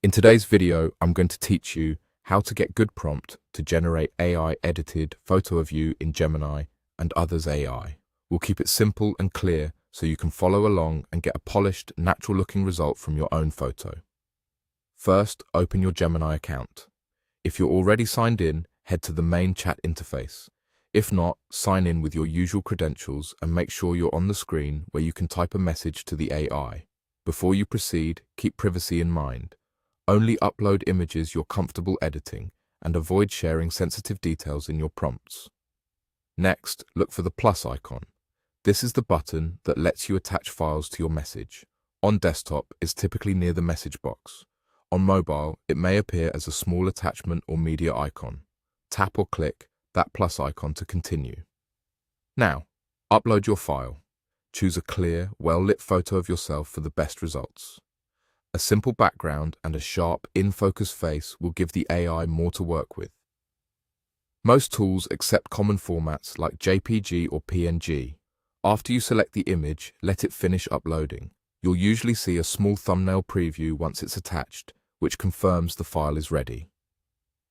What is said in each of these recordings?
In today's video, I'm going to teach you how to get good prompt to generate AI-edited photo of you in Gemini and others' AI. We'll keep it simple and clear so you can follow along and get a polished, natural-looking result from your own photo. First, open your Gemini account. If you're already signed in, head to the main chat interface. If not, sign in with your usual credentials and make sure you're on the screen where you can type a message to the AI. Before you proceed, keep privacy in mind. Only upload images you're comfortable editing and avoid sharing sensitive details in your prompts. Next, look for the plus icon. This is the button that lets you attach files to your message. On desktop, it's typically near the message box. On mobile, it may appear as a small attachment or media icon. Tap or click that plus icon to continue. Now, upload your file. Choose a clear, well-lit photo of yourself for the best results. A simple background and a sharp, in-focus face will give the AI more to work with. Most tools accept common formats like JPG or PNG. After you select the image, let it finish uploading. You'll usually see a small thumbnail preview once it's attached, which confirms the file is ready.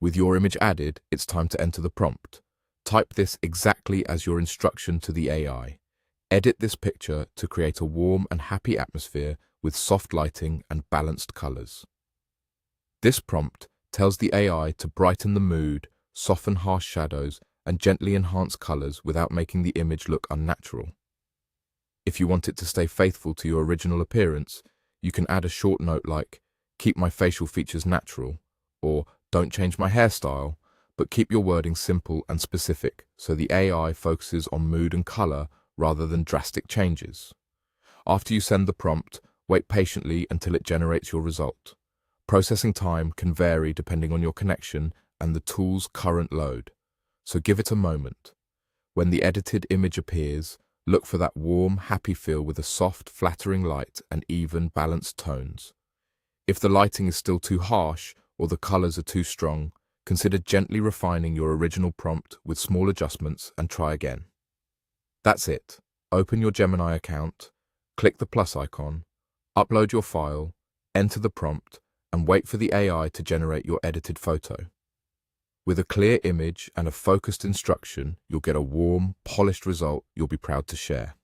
With your image added, it's time to enter the prompt. Type this exactly as your instruction to the AI. Edit this picture to create a warm and happy atmosphere with soft lighting and balanced colors. This prompt tells the AI to brighten the mood, soften harsh shadows, and gently enhance colors without making the image look unnatural. If you want it to stay faithful to your original appearance, you can add a short note like, "Keep my facial features natural," or "Don't change my hairstyle," but keep your wording simple and specific so the AI focuses on mood and color rather than drastic changes. After you send the prompt, wait patiently until it generates your result. Processing time can vary depending on your connection and the tool's current load, so give it a moment. When the edited image appears, look for that warm, happy feel with a soft, flattering light and even, balanced tones. If the lighting is still too harsh or the colors are too strong, consider gently refining your original prompt with small adjustments and try again. That's it. Open your Gemini account, click the plus icon, upload your file, enter the prompt, and wait for the AI to generate your edited photo. With a clear image and a focused instruction, you'll get a warm, polished result you'll be proud to share.